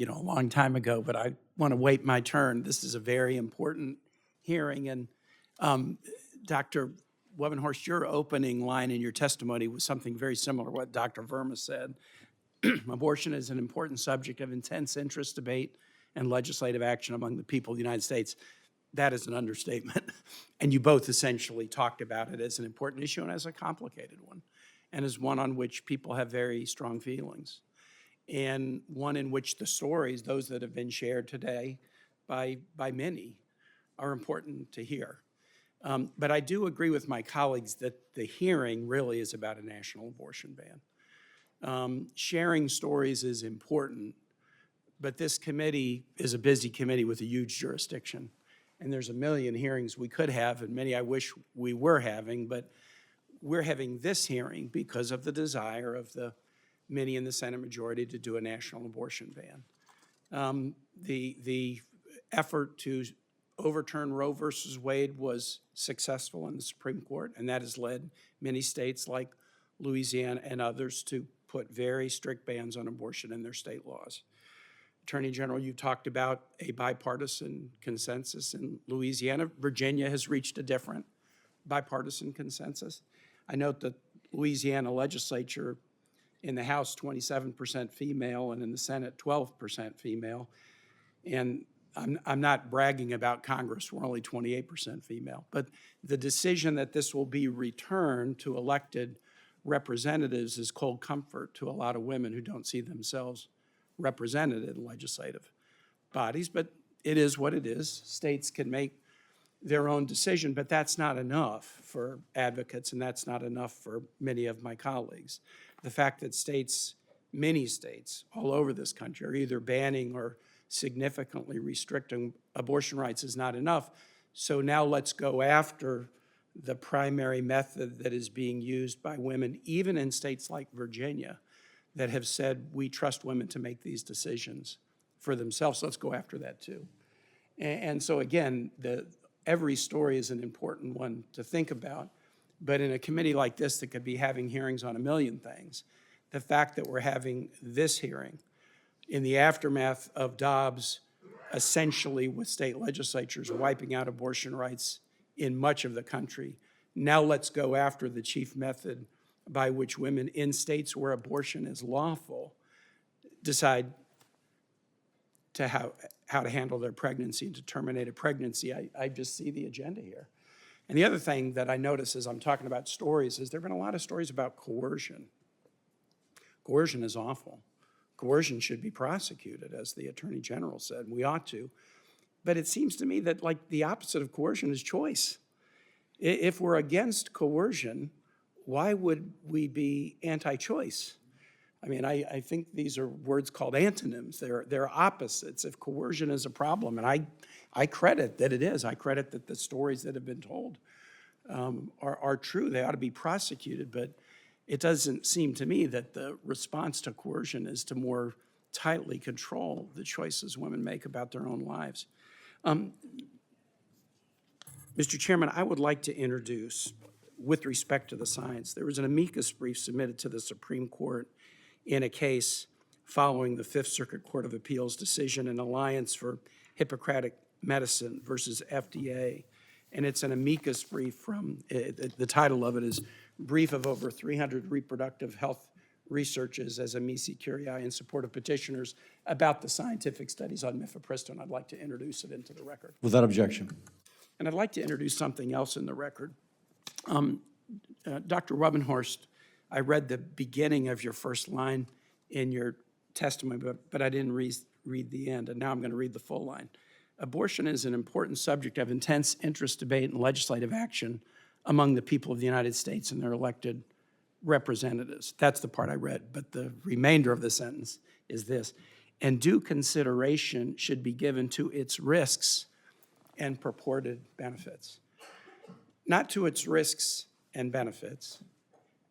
a long time ago, but I want to wait my turn. This is a very important hearing. And Dr. Webenhorst, your opening line in your testimony was something very similar to what Dr. Verma said. Abortion is an important subject of intense interest, debate, and legislative action among the people of the United States. That is an understatement. And you both essentially talked about it as an important issue and as a complicated one, and as one on which people have very strong feelings, and one in which the stories, those that have been shared today by many, are important to hear. But I do agree with my colleagues that the hearing really is about a national abortion ban. Sharing stories is important, but this committee is a busy committee with a huge jurisdiction. And there's a million hearings we could have, and many I wish we were having, but we're having this hearing because of the desire of the many in the Senate majority to do a national abortion ban. The effort to overturn Roe versus Wade was successful in the Supreme Court, and that has led many states like Louisiana and others to put very strict bans on abortion in their state laws. Attorney General, you talked about a bipartisan consensus in Louisiana. Virginia has reached a different bipartisan consensus. I note that Louisiana legislature, in the House 27% female, and in the Senate 12% female. And I'm not bragging about Congress, we're only 28% female. But the decision that this will be returned to elected representatives is cold comfort to a lot of women who don't see themselves represented in legislative bodies. But it is what it is. States can make their own decision, but that's not enough for advocates, and that's not enough for many of my colleagues. The fact that states, many states all over this country, are either banning or significantly restricting abortion rights is not enough. So now let's go after the primary method that is being used by women, even in states like Virginia, that have said we trust women to make these decisions for themselves. Let's go after that too. And so again, every story is an important one to think about, but in a committee like this that could be having hearings on a million things, the fact that we're having this hearing in the aftermath of Dobbs, essentially with state legislatures wiping out abortion rights in much of the country, now let's go after the chief method by which women in states where abortion is lawful decide to how to handle their pregnancy and to terminate a pregnancy. I just see the agenda here. And the other thing that I notice as I'm talking about stories is there have been a lot of stories about coercion. Coercion is awful. Coercion should be prosecuted, as the Attorney General said. We ought to. But it seems to me that like the opposite of coercion is choice. If we're against coercion, why would we be anti-choice? I mean, I think these are words called antonyms. They're opposites. If coercion is a problem, and I credit that it is. I credit that the stories that have been told are true. They ought to be prosecuted, but it doesn't seem to me that the response to coercion is to more tightly control the choices women make about their own lives. Mr. Chairman, I would like to introduce, with respect to the science, there was an amicus brief submitted to the Supreme Court in a case following the Fifth Circuit Court of Appeals decision in Alliance for Hippocratic Medicine versus FDA. And it's an amicus brief from, the title of it is Brief of Over 300 Reproductive Health Researches as Amici Curiae in Support of Petitioners about the scientific studies on mifepristone. I'd like to introduce it into the record. Without objection. And I'd like to introduce something else in the record. Dr. Webenhorst, I read the beginning of your first line in your testimony, but I didn't read the end, and now I'm going to read the full line. Abortion is an important subject of intense interest, debate, and legislative action among the people of the United States and their elected representatives. That's the part I read, but the remainder of the sentence is this. And due consideration should be given to its risks and purported benefits. Not to its risks and benefits,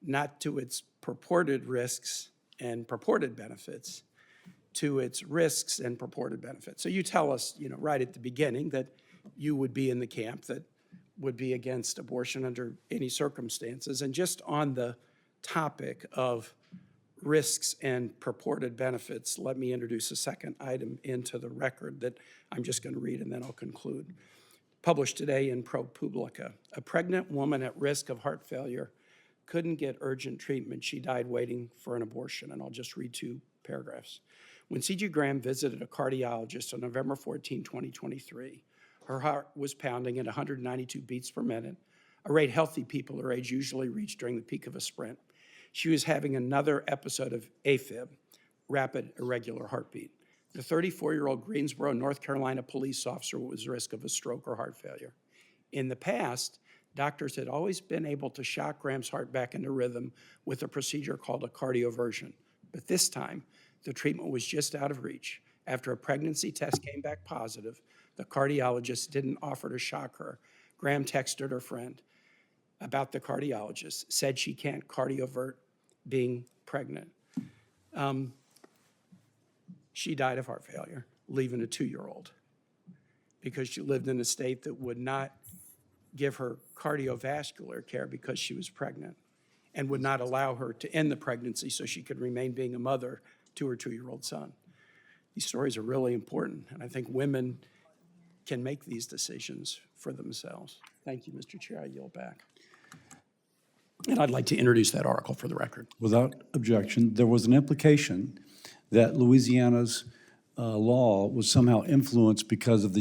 not to its purported risks and purported benefits, to its risks and purported benefits. So you tell us, right at the beginning that you would be in the camp that would be against abortion under any circumstances. And just on the topic of risks and purported benefits, let me introduce a second item into the record that I'm just going to read and then I'll conclude. Published today in ProPublica, a pregnant woman at risk of heart failure couldn't get urgent treatment. She died waiting for an abortion, and I'll just read 2 paragraphs. When C.G. Graham visited a cardiologist on November 14, 2023, her heart was pounding at 192 beats per minute, a rate healthy people her age usually reach during the peak of a sprint. She was having another episode of AFib, rapid irregular heartbeat. The 34-year-old Greensboro, North Carolina police officer was at risk of a stroke or heart failure. In the past, doctors had always been able to shock Graham's heart back into rhythm with a procedure called a cardioversion. But this time, the treatment was just out of reach. After a pregnancy test came back positive, the cardiologist didn't offer to shock her. Graham texted her friend about the cardiologist, said she can't cardiovert being pregnant. She died of heart failure, leaving a 2-year-old because she lived in a state that would not give her cardiovascular care because she was pregnant and would not allow her to end the pregnancy so she could remain being a mother to her 2-year-old son. These stories are really important, and I think women can make these decisions for themselves. Thank you, Mr. Chair. I yield back. And I'd like to introduce that article for the record. Without objection, there was an implication that Louisiana's law was somehow influenced because of the